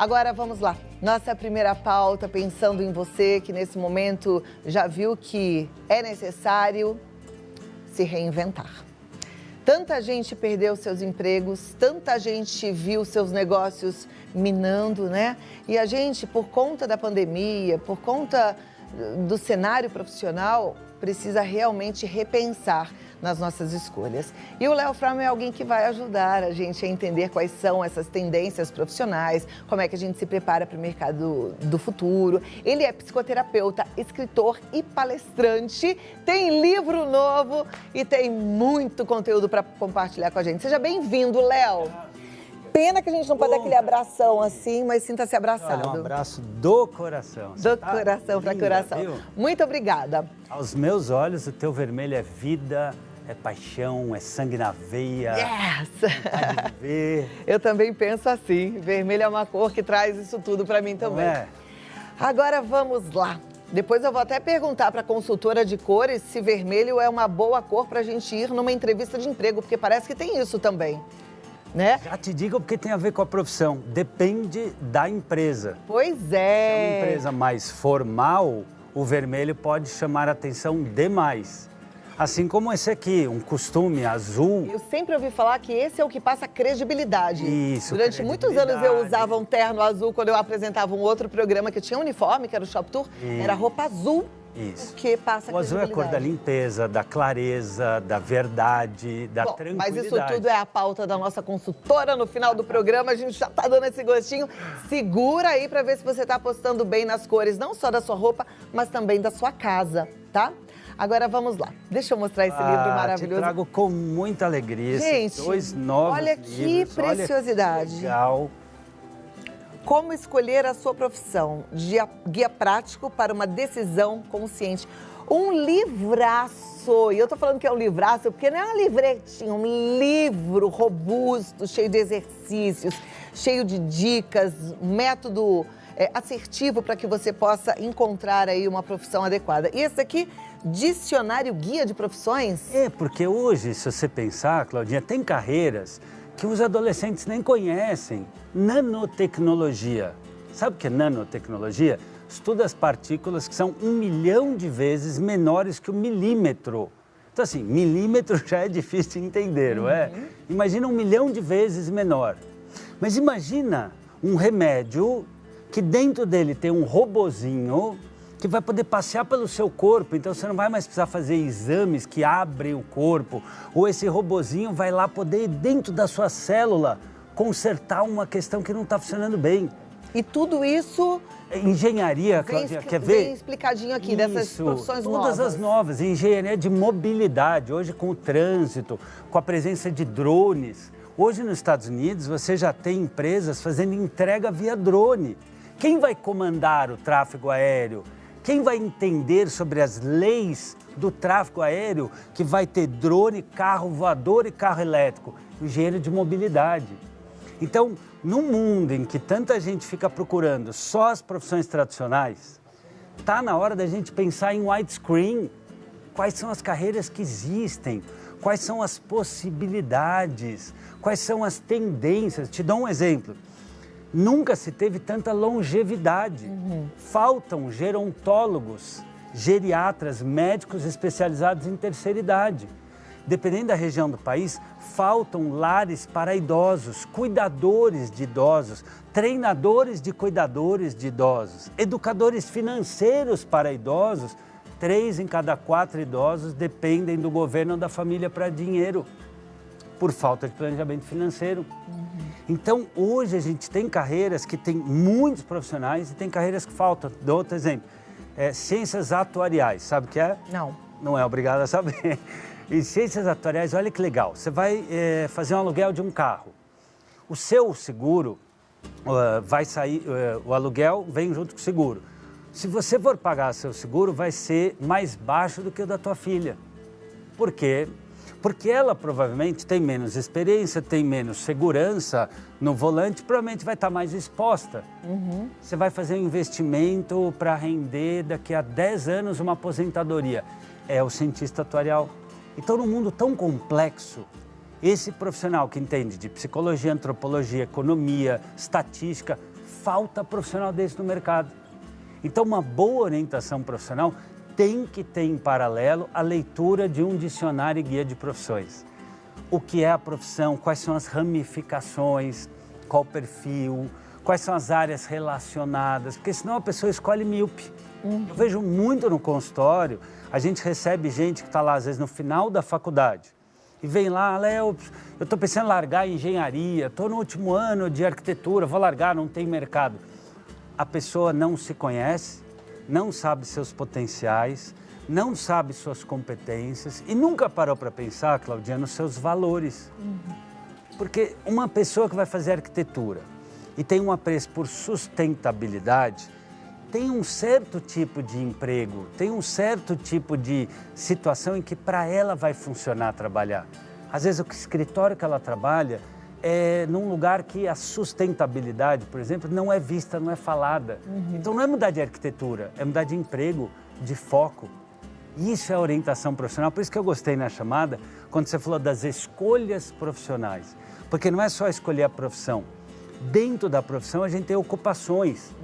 Agora vamos lá. Nossa primeira pauta, pensando em você, que nesse momento já viu que é necessário se reinventar. Tanta gente perdeu seus empregos, tanta gente viu seus negócios minando, né? E a gente, por conta da pandemia, por conta do cenário profissional, precisa realmente repensar nas nossas escolhas. E o Léo Fromm é alguém que vai ajudar a gente a entender quais são essas tendências profissionais, como é que a gente se prepara para o mercado do futuro. Ele é psicoterapeuta, escritor e palestrante, tem livro novo e tem muito conteúdo para compartilhar com a gente. Seja bem-vindo, Léo. Pena que a gente não pode dar aquele abração assim, mas sinta-se abraçado. Olha, um abraço do coração. Do coração para coração. Viu? Muito obrigada. Aos meus olhos, o teu vermelho é vida, é paixão, é sangue na veia. Yes! Vontade de viver. Eu também penso assim. Vermelho é uma cor que traz isso tudo para mim também. Não é? Agora vamos lá. Depois eu vou até perguntar para a consultora de cores se vermelho é uma boa cor para a gente ir numa entrevista de emprego, porque parece que tem isso também. Né? Já te digo porque tem a ver com a profissão. Depende da empresa. Pois Se é uma é. empresa mais formal, o vermelho pode chamar a atenção demais. Assim como esse aqui, um costume azul. Eu sempre ouvi falar que esse é o que passa credibilidade. Isso, Durante muitos anos eu usava um terno azul quando eu apresentava um outro programa que tinha um uniforme, que era o Shop Tour. Era roupa azul. Isso. Que passa O azul é a cor da limpeza, da clareza, da verdade, da tranquilidade. Mas isso tudo é a pauta da nossa consultora no final do programa. A gente já tá dando esse gostinho. Segura aí para ver se você tá apostando bem nas cores, não só da sua roupa, mas também da sua casa, tá? Agora vamos lá. Deixa eu mostrar esse livro maravilhoso. Te trago com muita alegria. Gente, dois novos olha livros. que preciosidade. Olha que legal. Como escolher a sua profissão? Guia prático para uma decisão consciente. Um livraço. E eu tô falando que é um livraço porque não é uma livretinha, um livro robusto, cheio de exercícios, cheio de dicas, método assertivo para que você possa encontrar aí uma profissão adequada. E esse aqui, Dicionário Guia de Profissões? É, porque hoje, se você pensar, Claudinha, tem carreiras que os adolescentes nem conhecem. Nanotecnologia. Sabe o que é nanotecnologia? Estuda as partículas que são 1 milhão de vezes menores que o milímetro. Então, assim, milímetro já é difícil de entender, não é? Imagina 1 milhão de vezes menor. Mas imagina um remédio que dentro dele tem um robozinho que vai poder passear pelo seu corpo, então você não vai mais precisar fazer exames que abrem o corpo, ou esse robozinho vai lá poder, dentro da sua célula, consertar uma questão que não está funcionando bem. E tudo isso... Engenharia, Cláudia, quer ver? Bem explicadinho aqui, dessas profissões novas. Todas as novas, engenharia de mobilidade, hoje com o trânsito, com a presença de drones. Hoje nos Estados Unidos você já tem empresas fazendo entrega via drone. Quem vai comandar o tráfego aéreo? Quem vai entender sobre as leis do tráfego aéreo que vai ter drone, carro voador e carro elétrico? Engenheiro de mobilidade. Então, num mundo em que tanta gente fica procurando só as profissões tradicionais, está na hora da gente pensar em widescreen. Quais são as carreiras que existem? Quais são as possibilidades? Quais são as tendências? Te dou um exemplo. Nunca se teve tanta longevidade. Faltam gerontólogos, geriatras, médicos especializados em terceira idade. Dependendo da região do país, faltam lares para idosos, cuidadores de idosos, treinadores de cuidadores de idosos, educadores financeiros para idosos. 3 em cada 4 idosos dependem do governo ou da família para dinheiro, por falta de planejamento financeiro. Então, hoje a gente tem carreiras que tem muitos profissionais e tem carreiras que faltam. Dou outro exemplo, ciências atuariais, sabe o que é? Não. Não é obrigado a saber. E ciências atuariais, olha que legal, você vai fazer um aluguel de um carro. O seu seguro vai sair, o aluguel vem junto com o seguro. Se você for pagar seu seguro, vai ser mais baixo do que o da tua filha. Por quê? Porque ela provavelmente tem menos experiência, tem menos segurança no volante, provavelmente vai estar mais exposta. Você vai fazer um investimento para render daqui a 10 anos uma aposentadoria. É o cientista atuarial. Então, num mundo tão complexo, esse profissional que entende de psicologia, antropologia, economia, estatística, falta profissional desse no mercado. Então, uma boa orientação profissional tem que ter em paralelo a leitura de um dicionário e guia de profissões. O que é a profissão, quais são as ramificações, qual o perfil, quais são as áreas relacionadas, porque senão a pessoa escolhe míope. Eu vejo muito no consultório, a gente recebe gente que está lá, às vezes, no final da faculdade, e vem lá, Léo, eu estou pensando em largar a engenharia, estou no último ano de arquitetura, vou largar, não tem mercado. A pessoa não se conhece, não sabe seus potenciais, não sabe suas competências e nunca parou para pensar, Claudinha, nos seus valores. Porque uma pessoa que vai fazer arquitetura e tem um apreço por sustentabilidade, tem um certo tipo de emprego, tem um certo tipo de situação em que para ela vai funcionar trabalhar. Às vezes o escritório que ela trabalha é num lugar que a sustentabilidade, por exemplo, não é vista, não é falada. Então não é mudar de arquitetura, é mudar de emprego, de foco. Isso é orientação profissional, por isso que eu gostei na chamada, quando você falou das escolhas profissionais. Porque não é só escolher a profissão. Dentro da profissão a gente tem ocupações.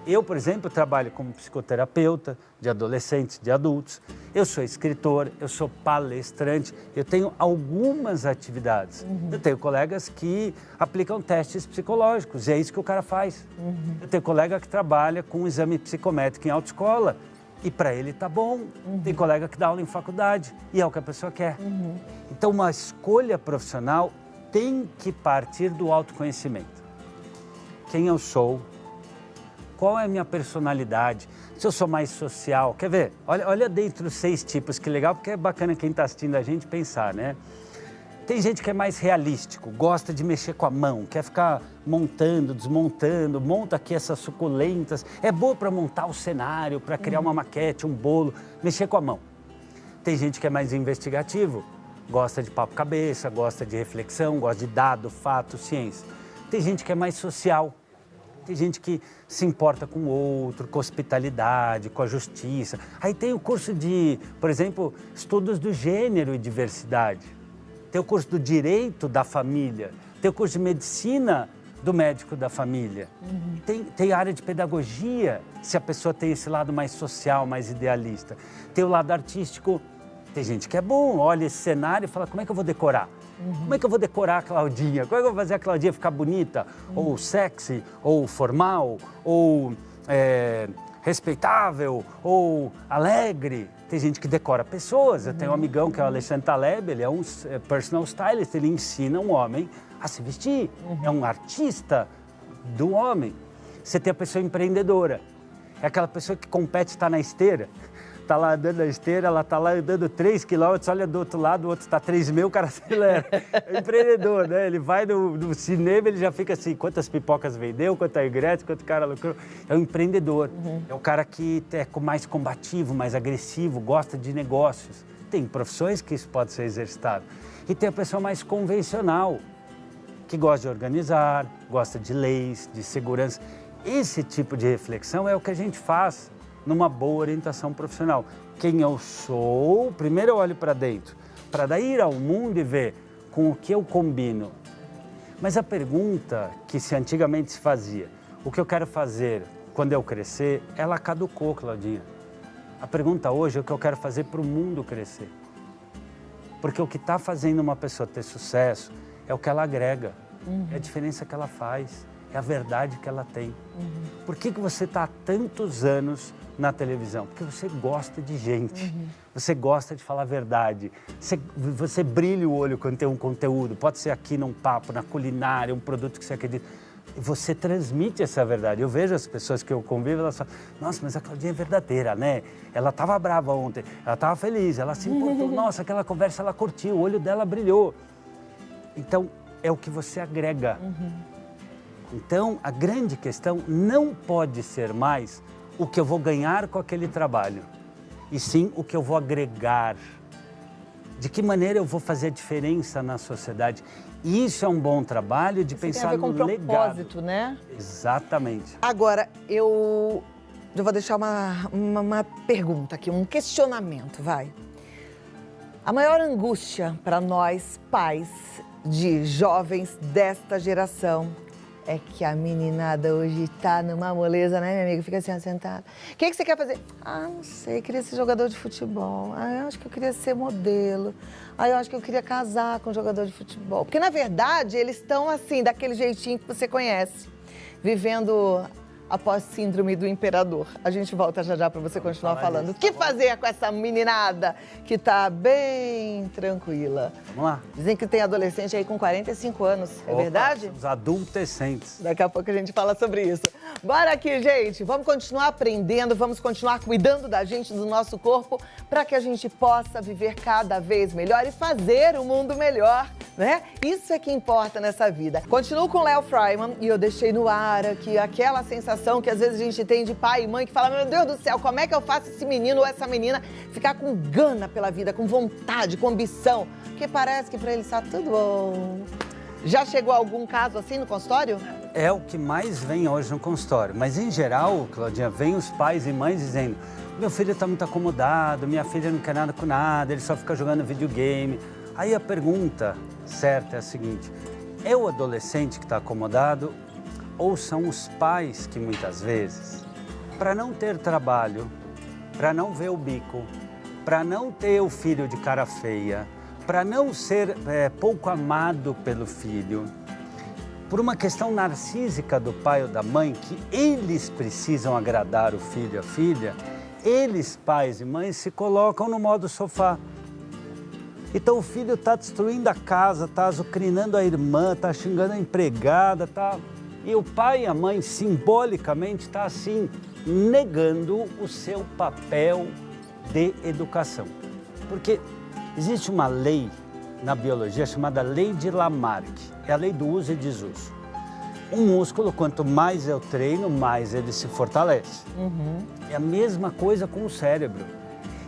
Eu, por exemplo, trabalho como psicoterapeuta de adolescentes, de adultos. Eu sou escritor, eu sou palestrante, eu tenho algumas atividades. Eu tenho colegas que aplicam testes psicológicos, e é isso que o cara faz. Eu tenho colega que trabalha com um exame psicométrico em autoescola, e para ele tá bom. Tem colega que dá aula em faculdade, e é o que a pessoa quer. Então, uma escolha profissional tem que partir do autoconhecimento. Quem eu sou, qual é a minha personalidade, se eu sou mais social. Quer ver? Olha dentro dos 6 tipos, que legal, porque é bacana quem está assistindo a gente pensar, né? Tem gente que é mais realístico, gosta de mexer com a mão, quer ficar montando, desmontando, monta aqui essas suculentas. É boa para montar o cenário, para criar uma maquete, um bolo, mexer com a mão. Tem gente que é mais investigativo, gosta de papo cabeça, gosta de reflexão, gosta de dado, fato, ciência. Tem gente que é mais social, tem gente que se importa com o outro, com a hospitalidade, com a justiça. Aí tem o curso de, por exemplo, estudos do gênero e diversidade. Tem o curso do direito da família, tem o curso de medicina do médico da família. Tem a área de pedagogia, se a pessoa tem esse lado mais social, mais idealista. Tem o lado artístico, tem gente que é bom, olha esse cenário e fala, como é que eu vou decorar? Como é que eu vou decorar a Claudinha? Como é que eu vou fazer a Claudinha ficar bonita? Ou sexy, ou formal, ou respeitável, ou alegre? Tem gente que decora pessoas. Eu tenho um amigão que é o Alexandre Taleb, ele é um personal stylist, ele ensina um homem a se vestir. É um artista do homem. Você tem a pessoa empreendedora. É aquela pessoa que compete, está na esteira. Está lá andando na esteira, ela está lá andando 3 quilômetros, olha do outro lado, o outro está 3.000, o cara acelera. É empreendedor, né? Ele vai no cinema, ele já fica assim, quantas pipocas vendeu, quanto ingresso, quanto cara lucrou. É um empreendedor, é o cara que é mais combativo, mais agressivo, gosta de negócios. Tem profissões que isso pode ser exercitado. E tem a pessoa mais convencional, que gosta de organizar, gosta de leis, de segurança. Esse tipo de reflexão é o que a gente faz numa boa orientação profissional. Quem eu sou, primeiro eu olho para dentro, para daí ir ao mundo e ver com o que eu combino. Mas a pergunta que antigamente se fazia, o que eu quero fazer quando eu crescer, ela caducou, Claudinha. A pergunta hoje é o que eu quero fazer para o mundo crescer. Porque o que está fazendo uma pessoa ter sucesso é o que ela agrega, é a diferença que ela faz, é a verdade que ela tem. Por que você está há tantos anos na televisão? Porque você gosta de gente, você gosta de falar a verdade, você brilha o olho quando tem um conteúdo, pode ser aqui num papo, na culinária, um produto que você acredita. E você transmite essa verdade. Eu vejo as pessoas que eu convivo, elas falam, nossa, mas a Claudinha é verdadeira, né? Ela estava brava ontem, ela estava feliz, ela se importou, nossa, aquela conversa ela curtiu, o olho dela brilhou. Então, é o que você agrega. Então, a grande questão não pode ser mais o que eu vou ganhar com aquele trabalho, e sim o que eu vou agregar. De que maneira eu vou fazer a diferença na sociedade. Isso é um bom trabalho de pensar no legado. Tem a ver com propósito, né? Exatamente. Agora, eu vou deixar uma pergunta aqui, um questionamento, vai. A maior angústia para nós, pais de jovens desta geração, É que a meninada hoje tá numa moleza, né, minha amiga? Fica assim, sentada. O que você quer fazer? Ah, não sei, queria ser jogador de futebol. Ah, eu acho que eu queria ser modelo. Ah, eu acho que eu queria casar com um jogador de futebol. Porque, na verdade, eles estão assim, daquele jeitinho que você conhece. Vivendo após síndrome do imperador. A gente volta já para você continuar falando. O que fazer com essa meninada que tá bem tranquila? Vamos lá. Dizem que tem adolescente aí com 45 anos, é verdade? Os adolescentes. Daqui a pouco a gente fala sobre isso. Bora aqui, gente. Vamos continuar aprendendo, vamos continuar cuidando da gente, do nosso corpo, para que a gente possa viver cada vez melhor e fazer o mundo melhor, né? Isso é que importa nessa vida. Continuo com o Léo Freiman e eu deixei no ar aqui aquela sensação que às vezes a gente tem de pai e mãe que fala, meu Deus do céu, como é que eu faço esse menino ou essa menina ficar com gana pela vida, com vontade, com ambição? Porque parece que para eles está tudo bom. Já chegou algum caso assim no consultório? É o que mais vem hoje no consultório. Mas, em geral, Claudinha, vem os pais e mães dizendo, meu filho está muito acomodado, minha filha não quer nada com nada, ele só fica jogando videogame. Aí a pergunta certa é a seguinte, é o adolescente que está acomodado ou são os pais que muitas vezes, para não ter trabalho, para não ver o bico, para não ter o filho de cara feia, para não ser pouco amado pelo filho, por uma questão narcísica do pai ou da mãe, que eles precisam agradar o filho e a filha, eles, pais e mães, se colocam no modo sofá. Então o filho está destruindo a casa, está azucrinando a irmã, está xingando a empregada, está... E o pai e a mãe, simbolicamente, está assim, negando o seu papel de educação. Porque existe uma lei na biologia chamada lei de Lamarck, é a lei do uso e desuso. Um músculo, quanto mais eu treino, mais ele se fortalece. É a mesma coisa com o cérebro.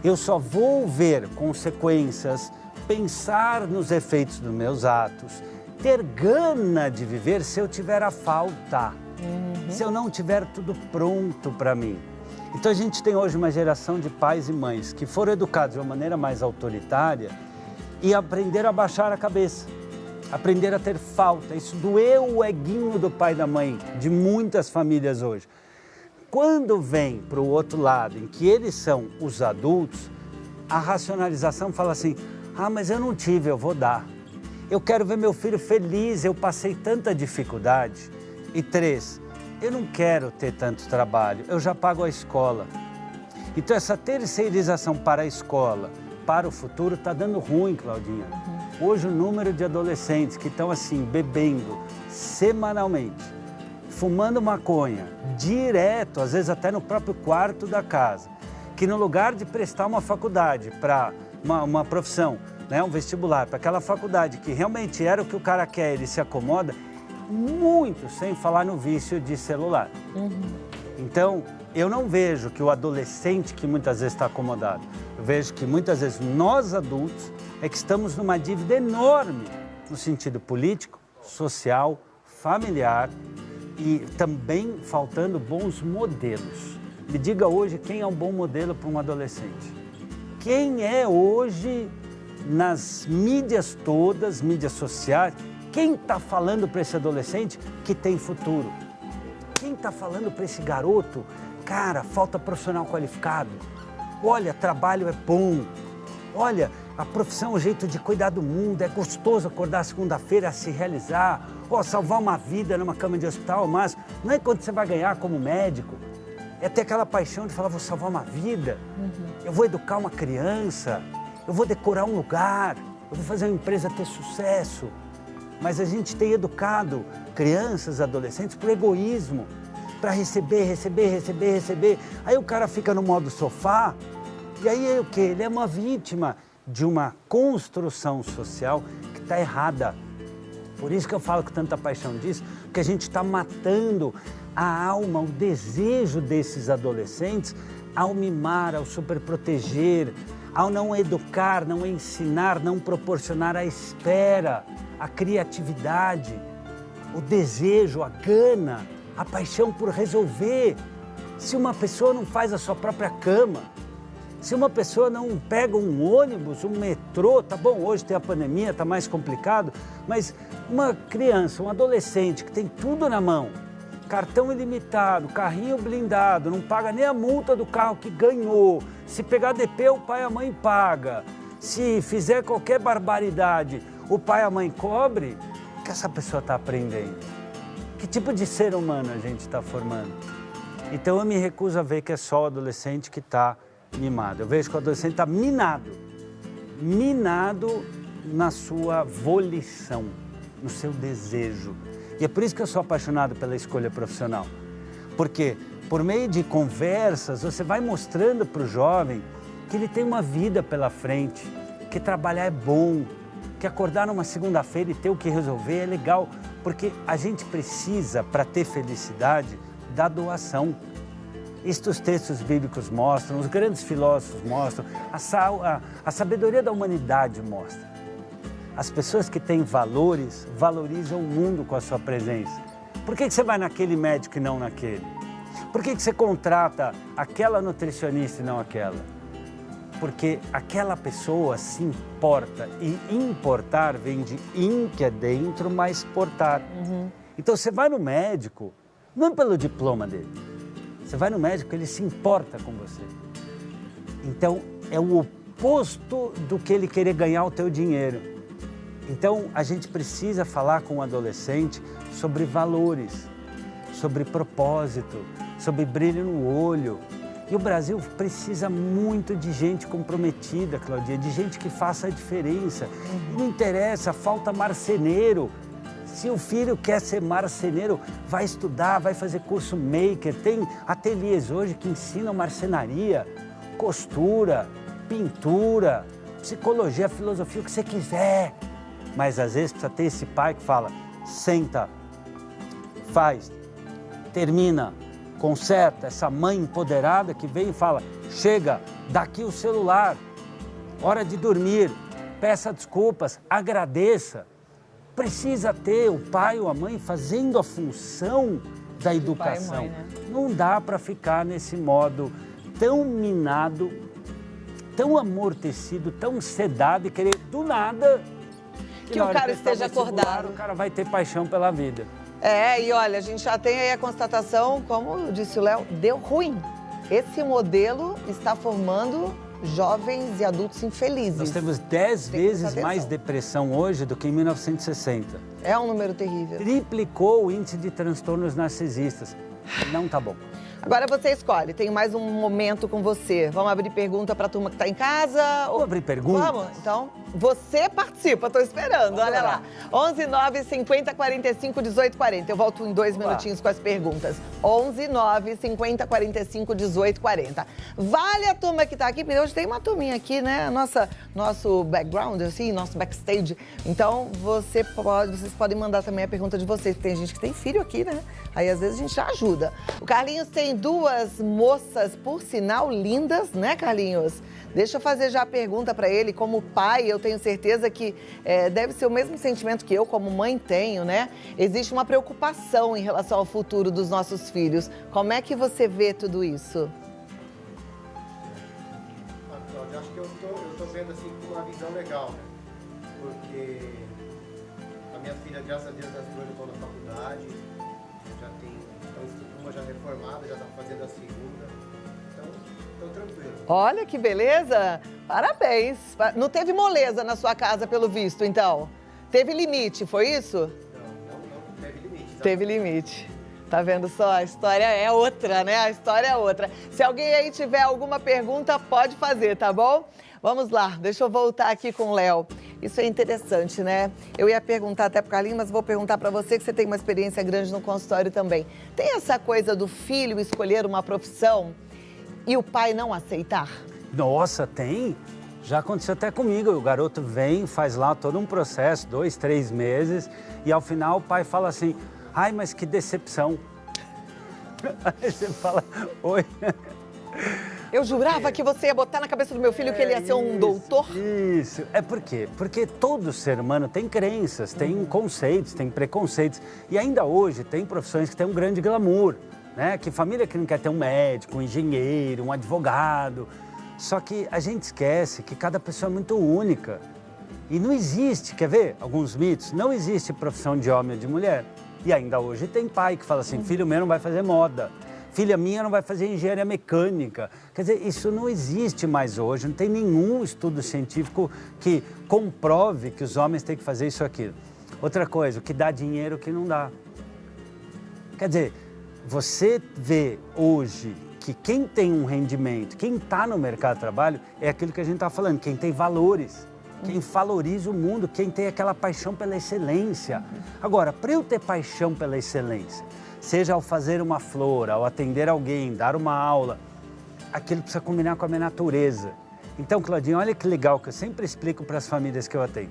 Eu só vou ver consequências, pensar nos efeitos dos meus atos, ter gana de viver se eu tiver a falta, se eu não tiver tudo pronto para mim. Então a gente tem hoje uma geração de pais e mães que foram educados de uma maneira mais autoritária e aprenderam a baixar a cabeça, aprenderam a ter falta. Isso doeu o eguinho do pai e da mãe de muitas famílias hoje. Quando vem para o outro lado, em que eles são os adultos, a racionalização fala assim, ah, mas eu não tive, eu vou dar. Eu quero ver meu filho feliz, eu passei tanta dificuldade. E 3, eu não quero ter tanto trabalho, eu já pago a escola. Então essa terceirização para a escola, para o futuro, está dando ruim, Claudinha. Hoje o número de adolescentes que estão assim, bebendo semanalmente, fumando maconha, direto, às vezes até no próprio quarto da casa, que no lugar de prestar uma faculdade para uma profissão, né, um vestibular, para aquela faculdade que realmente era o que o cara quer, ele se acomoda, muito sem falar no vício de celular. Então, eu não vejo que o adolescente que muitas vezes está acomodado, eu vejo que muitas vezes nós adultos é que estamos numa dívida enorme no sentido político, social, familiar e também faltando bons modelos. Me diga hoje quem é um bom modelo para um adolescente. Quem é hoje, nas mídias todas, mídias sociais, quem está falando para esse adolescente que tem futuro? Quem está falando para esse garoto, cara, falta profissional qualificado? Olha, trabalho é bom. Olha, a profissão é um jeito de cuidar do mundo, é gostoso acordar segunda-feira, se realizar, ó, salvar uma vida numa cama de hospital, mas não é quando você vai ganhar como médico. É ter aquela paixão de falar, vou salvar uma vida, eu vou educar uma criança, eu vou decorar um lugar, eu vou fazer uma empresa ter sucesso. Mas a gente tem educado crianças, adolescentes por egoísmo, para receber. Aí o cara fica no modo sofá, e aí é o quê? Ele é uma vítima de uma construção social que está errada. Por isso que eu falo com tanta paixão disso, que a gente está matando a alma, o desejo desses adolescentes ao mimar, ao superproteger, ao não educar, não ensinar, não proporcionar a espera, a criatividade, o desejo, a gana, a paixão por resolver. Se uma pessoa não faz a sua própria cama, Se uma pessoa não pega um ônibus, um metrô, tá bom, hoje tem a pandemia, tá mais complicado, mas uma criança, um adolescente que tem tudo na mão, cartão ilimitado, carrinho blindado, não paga nem a multa do carro que ganhou, se pegar DP o pai e a mãe paga, se fizer qualquer barbaridade, o pai e a mãe cobre, o que essa pessoa está aprendendo? Que tipo de ser humano a gente está formando? Então eu me recuso a ver que é só o adolescente que está mimado. Eu vejo que o adolescente está minado na sua volição, no seu desejo. E é por isso que eu sou apaixonado pela escolha profissional. Porque por meio de conversas, você vai mostrando para o jovem que ele tem uma vida pela frente, que trabalhar é bom, que acordar numa segunda-feira e ter o que resolver é legal, porque a gente precisa, para ter felicidade, da doação. Isto os textos bíblicos mostram, os grandes filósofos mostram, a sabedoria da humanidade mostra. As pessoas que têm valores, valorizam o mundo com a sua presença. Por que você vai naquele médico e não naquele? Por que você contrata aquela nutricionista e não aquela? Porque aquela pessoa se importa, e importar vem de in, que é dentro, mais portar. Então você vai no médico, não pelo diploma dele, você vai no médico, ele se importa com você. Então é o oposto do que ele querer ganhar o teu dinheiro. Então a gente precisa falar com o adolescente sobre valores, sobre propósito, sobre brilho no olho. E o Brasil precisa muito de gente comprometida, Claudinha, de gente que faça a diferença. E não interessa, falta marceneiro. Se o filho quer ser marceneiro, vai estudar, vai fazer curso maker. Tem ateliês hoje que ensinam marcenaria, costura, pintura, psicologia, filosofia, o que você quiser. Mas às vezes precisa ter esse pai que fala, senta, faz, termina, conserta, essa mãe empoderada que vem e fala, chega, daqui o celular, hora de dormir, peça desculpas, agradeça. Precisa ter o pai ou a mãe fazendo a função da educação. Pai e mãe, né? Não dá para ficar nesse modo tão minado, tão amortecido, tão sedado e querer do nada que o cara esteja acordado. O cara vai ter paixão pela vida. E olha, a gente já tem aí a constatação, como disse o Léo, deu ruim. Esse modelo está formando jovens e adultos infelizes. Nós temos 10 vezes mais depressão hoje do que em 1960. É um número terrível. Triplicou o índice de transtornos narcisistas. Não tá bom. Agora você escolhe, tem mais um momento com você. Vamos abrir pergunta para a turma que está em casa? Vamos abrir pergunta? Vamos, então. Você participa, estou esperando, olha lá. 11 9 50 45 18 40. Eu volto em 2 minutinhos com as perguntas. 11 9 50 45 18 40. Vale a turma que está aqui, porque hoje tem uma turminha aqui, né? Nosso background, assim, nosso backstage. Então, vocês podem mandar também a pergunta de vocês, porque tem gente que tem filho aqui, né? Aí, às vezes, a gente já ajuda. O Carlinhos tem 2 moças, por sinal, lindas, né, Carlinhos? Deixa eu fazer já a pergunta para ele. Como pai, eu tenho certeza que deve ser o mesmo sentimento que eu, como mãe, tenho, né? Existe uma preocupação em relação ao futuro dos nossos filhos. Como é que você vê tudo isso? Cláudia, acho que eu tô vendo assim com uma visão legal, né? Porque a minha filha, graças a Deus, as duas estão na faculdade, já tem, então, uma já reformada, já está fazendo a segunda. Então, tranquilo. Olha que beleza! Parabéns! Não teve moleza na sua casa, pelo visto, então? Teve limite, foi isso? Não teve limite. Tá? Teve limite. Tá vendo só? A história é outra, né? A história é outra. Se alguém aí tiver alguma pergunta, pode fazer, tá bom? Vamos lá, deixa eu voltar aqui com o Léo. Isso é interessante, né? Eu ia perguntar até pro Carlinhos, mas vou perguntar para você, que você tem uma experiência grande no consultório também. Tem essa coisa do filho escolher uma profissão e o pai não aceitar? Nossa, tem. Já aconteceu até comigo. O garoto vem, faz lá todo um processo, 2, 3 meses, e ao final o pai fala assim, ai, mas que decepção. Aí você fala, oi. Eu jurava que você ia botar na cabeça do meu filho que ele ia ser um doutor. Isso. É por quê? Porque todo ser humano tem crenças, tem conceitos, tem preconceitos. E ainda hoje tem profissões que têm um grande glamour, né? Que família que não quer ter um médico, um engenheiro, um advogado. Só que a gente esquece que cada pessoa é muito única. E não existe, quer ver alguns mitos? Não existe profissão de homem ou de mulher. E ainda hoje tem pai que fala assim, filho meu não vai fazer moda, filha minha não vai fazer engenharia mecânica. Quer dizer, isso não existe mais hoje, não tem nenhum estudo científico que comprove que os homens têm que fazer isso ou aquilo. Outra coisa, o que dá dinheiro, o que não dá. Quer dizer, você vê hoje que quem tem um rendimento, quem está no mercado de trabalho, é aquilo que a gente está falando, quem tem valores. Quem valoriza o mundo, quem tem aquela paixão pela excelência. Agora, para eu ter paixão pela excelência, seja ao fazer uma flor, ao atender alguém, dar uma aula, aquilo precisa combinar com a minha natureza. Então, Claudinha, olha que legal que eu sempre explico para as famílias que eu atendo.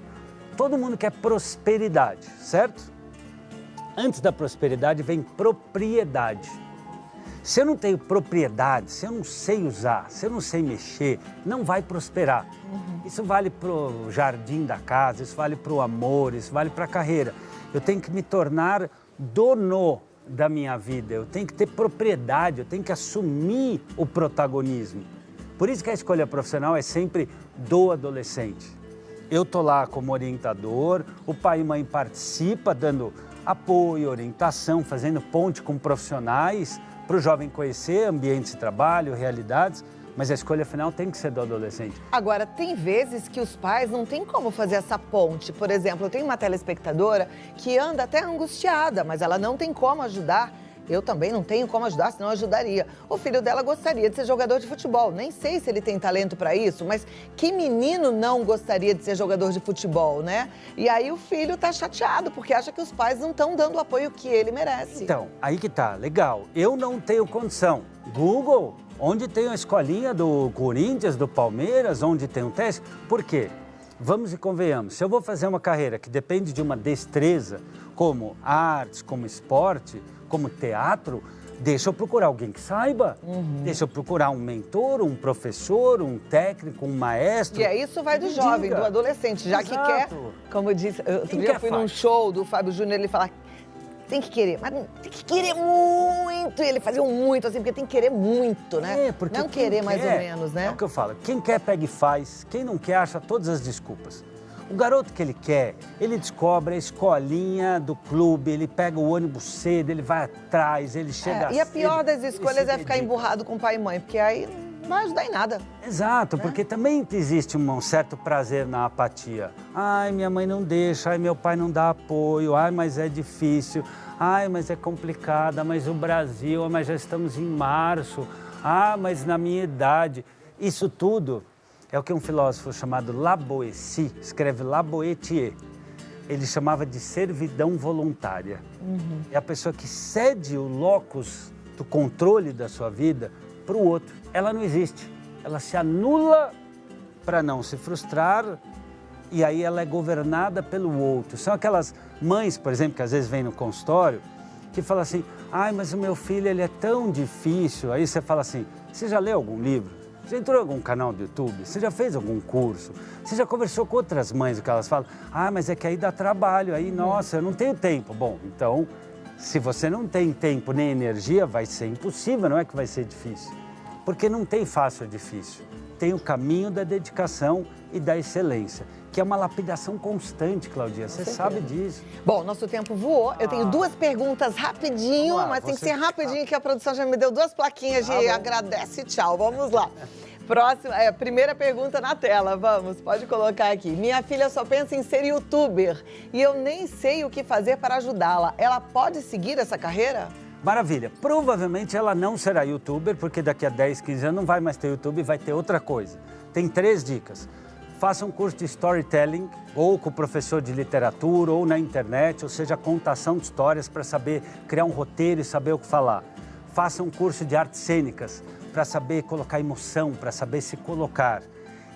Todo mundo quer prosperidade, certo? Antes da prosperidade vem propriedade. Se eu não tenho propriedade, se eu não sei usar, se eu não sei mexer, não vai prosperar. Isso vale para o jardim da casa, isso vale para o amor, isso vale para a carreira. Eu tenho que me tornar dono da minha vida, eu tenho que ter propriedade, eu tenho que assumir o protagonismo. Por isso que a escolha profissional é sempre do adolescente. Eu estou lá como orientador, o pai e mãe participam dando apoio, orientação, fazendo ponte com profissionais, para o jovem conhecer ambientes de trabalho, realidades, mas a escolha final tem que ser do adolescente. Agora, tem vezes que os pais não têm como fazer essa ponte. Por exemplo, eu tenho uma telespectadora que anda até angustiada, mas ela não tem como ajudar. Eu também não tenho como ajudar, senão eu ajudaria. O filho dela gostaria de ser jogador de futebol. Nem sei se ele tem talento para isso, mas que menino não gostaria de ser jogador de futebol, né? E aí o filho tá chateado, porque acha que os pais não estão dando o apoio que ele merece. Então, aí que tá, legal. Eu não tenho condição. Google, onde tem a escolinha do Corinthians, do Palmeiras, onde tem um teste. Por quê? Vamos e convenhamos, se eu vou fazer uma carreira que depende de uma destreza, como artes, como esporte, como teatro, deixa eu procurar alguém que saiba, deixa eu procurar um mentor, um professor, um técnico, um maestro. E aí isso vai do jovem, do adolescente, já Exato. que quer, como eu disse, outro dia eu fui num show do Fábio Júnior, ele fala, tem que querer, mas tem que querer muito, e ele fazia um muito assim, porque tem que querer muito, né? Porque não querer mais ou menos, né? É o que eu falo, quem quer pega e faz, quem não quer acha todas as desculpas. O garoto que ele quer, ele descobre a escolinha do clube, ele pega o ônibus cedo, ele vai atrás, ele chega E a pior cedo, das escolhas é ficar emburrado com pai e mãe, porque aí não vai ajudar em nada. Exato, porque também existe um certo prazer na apatia. Ai, minha mãe não deixa, ai, meu pai não dá apoio, ai, mas é difícil, ai, mas é complicado, mas o Brasil, mas já estamos em março, ah, mas na minha idade. Isso tudo é o que um filósofo chamado Laboétie, escreve Laboétier, ele chamava de servidão voluntária. É a pessoa que cede o locus do controle da sua vida para o outro. Ela não existe, ela se anula para não se frustrar e aí ela é governada pelo outro. São aquelas mães, por exemplo, que às vezes vêm no consultório, que falam assim, ai, mas o meu filho ele é tão difícil. Aí você fala assim, você já leu algum livro? Já entrou em algum canal do YouTube? Você já fez algum curso? Você já conversou com outras mães, o que elas falam? Ah, mas é que aí dá trabalho, aí, nossa, eu não tenho tempo. Bom, então, se você não tem tempo nem energia, vai ser impossível, não é que vai ser difícil. Porque não tem fácil ou difícil. Tem o caminho da dedicação e da excelência, que é uma lapidação constante, Claudinha, você sabe disso. Bom, nosso tempo voou. Eu tenho duas perguntas rapidinho, mas tem que ser rapidinho, que a produção já me deu duas plaquinhas de agradece e tchau. Vamos lá. Próxima, primeira pergunta na tela, vamos, pode colocar aqui. Minha filha só pensa em ser youtuber e eu nem sei o que fazer para ajudá-la. Ela pode seguir essa carreira? Maravilha. Provavelmente ela não será youtuber, porque daqui a 10, 15 anos não vai mais ter YouTube, vai ter outra coisa. Tem 3 dicas. Faça um curso de storytelling, ou com o professor de literatura, ou na internet, ou seja, contação de histórias para saber criar um roteiro e saber o que falar. Faça um curso de artes cênicas, para saber colocar emoção, para saber se colocar.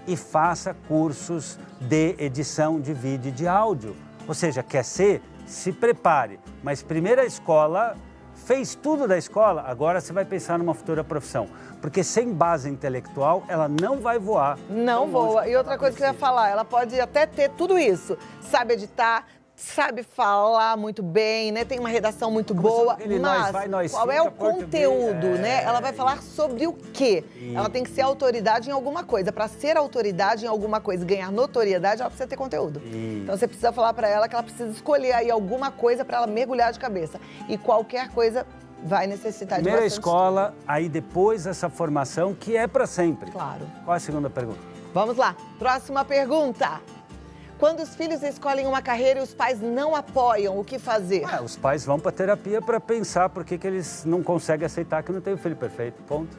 E faça cursos de edição de vídeo e de áudio. Ou seja, quer ser? Se prepare. Mas primeiro a escola, fez tudo da escola, agora você vai pensar numa futura profissão. Porque sem base intelectual, ela não vai voar. Não voa. E outra coisa que eu ia falar, ela pode até ter tudo isso. Sabe editar, sabe falar muito bem, né? Tem uma redação muito boa, mas qual é o conteúdo, né? Ela vai falar sobre o quê? Ela tem que ser autoridade em alguma coisa. Para ser autoridade em alguma coisa e ganhar notoriedade, ela precisa ter conteúdo. Então você precisa falar para ela que ela precisa escolher aí alguma coisa para ela mergulhar de cabeça. E qualquer coisa vai necessitar de primeira bastante escola, estudo. aí depois essa formação que é para sempre. Claro. Qual é a segunda pergunta? Vamos lá. Próxima pergunta. Quando os filhos escolhem uma carreira e os pais não apoiam, o que fazer? Os pais vão para terapia para pensar por que eles não conseguem aceitar que não tem o filho perfeito. Ponto.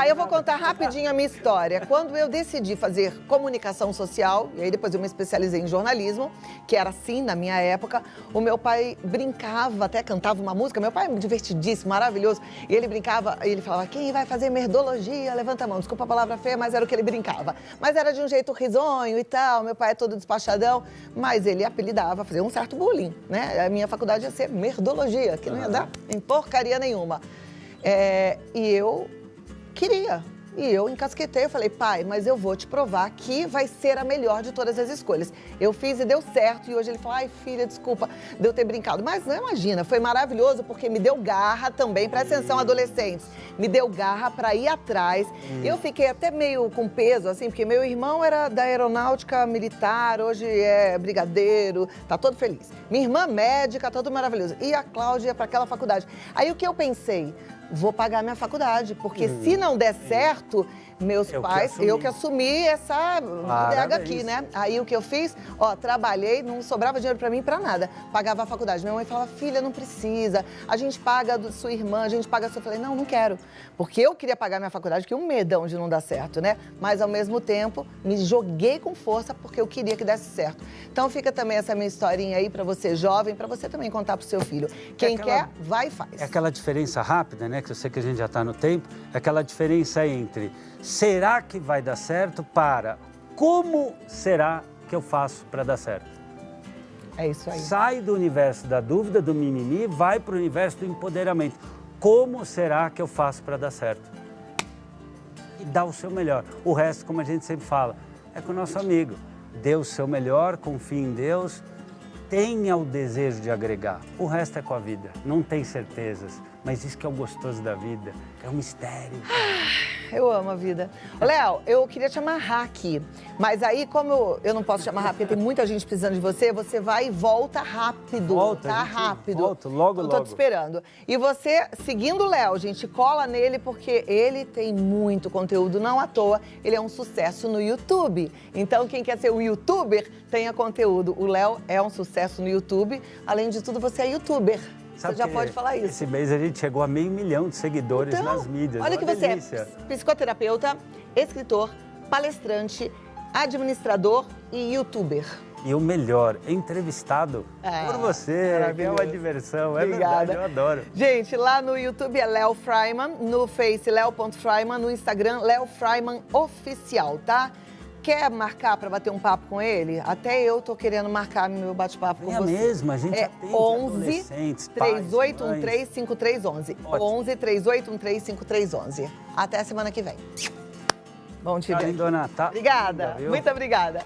Eu vou contar rapidinho a minha história. Quando eu decidi fazer comunicação social, e aí depois eu me especializei em jornalismo, que era assim na minha época, o meu pai brincava, até cantava uma música. Meu pai é divertidíssimo, maravilhoso. E ele brincava, ele falava, quem vai fazer merdologia? Levanta a mão. Desculpa a palavra feia, mas era o que ele brincava. Mas era de um jeito risonho e tal. Meu pai é todo despachadão. Mas ele apelidava, fazia um certo bullying, né? A minha faculdade ia ser merdologia, que não ia dar em porcaria nenhuma. E eu queria. E eu encasquetei, eu falei, pai, mas eu vou te provar que vai ser a melhor de todas as escolhas. Eu fiz e deu certo. E hoje ele fala, ai, filha, desculpa de eu ter brincado. Mas não imagina, foi maravilhoso porque me deu garra também, presta atenção, adolescentes. Me deu garra para ir atrás. Eu fiquei até meio com peso, assim, porque meu irmão era da aeronáutica militar, hoje é brigadeiro, tá todo feliz. Minha irmã médica, tá tudo maravilhoso. E a Cláudia para aquela faculdade. Aí o que eu pensei? Vou pagar minha faculdade, porque se não der certo, meus pais, eu que assumi essa bodega aqui, né? Aí o que eu fiz? Trabalhei, não sobrava dinheiro pra mim pra nada. Pagava a faculdade. Minha mãe falava, filha, não precisa. A gente paga a sua irmã, a gente paga a sua. Eu falei, não quero. Porque eu queria pagar minha faculdade, que um medão de não dar certo, né? Mas ao mesmo tempo, me joguei com força porque eu queria que desse certo. Então fica também essa minha historinha aí pra você jovem, pra você também contar pro seu filho. Quem quer, vai e faz. É aquela diferença rápida, né? Que eu sei que a gente já tá no tempo. É aquela diferença entre será que vai dar certo para como será que eu faço para dar certo? É isso aí. Sai do universo da dúvida, do mimimi, vai para o universo do empoderamento. Como será que eu faço para dar certo? E dá o seu melhor. O resto, como a gente sempre fala, é com o nosso amigo. Dê o seu melhor, confie em Deus, tenha o desejo de agregar. O resto é com a vida. Não tem certezas, mas isso que é o gostoso da vida. É um mistério. Eu amo a vida. Léo, eu queria te amarrar aqui, mas aí como eu não posso te amarrar porque tem muita gente precisando de você, você vai e volta rápido, tá? Rápido. Volto logo, eu tô te esperando. E você, seguindo o Léo, gente, cola nele porque ele tem muito conteúdo, não à toa, ele é um sucesso no YouTube. Então quem quer ser um youtuber, tenha conteúdo. O Léo é um sucesso no YouTube, além de tudo você é youtuber. Você já pode falar isso. Esse mês a gente chegou a 500 mil de seguidores nas mídias. Olha que você é psicoterapeuta, escritor, palestrante, administrador e youtuber. E o melhor, entrevistado por você. É uma diversão, é verdade, eu adoro. Gente, lá no YouTube é Léo Freiman, no Face Léo.Freiman, no Instagram Léo Freiman Oficial, tá? Quer marcar para bater um papo com ele? Até eu tô querendo marcar meu bate-papo com você. Mesmo, a gente atende 11 3813 5311. 5311. 11 3813 5311. Até a semana que vem. Bom te ver. Dona, tá? Obrigada, muito obrigada.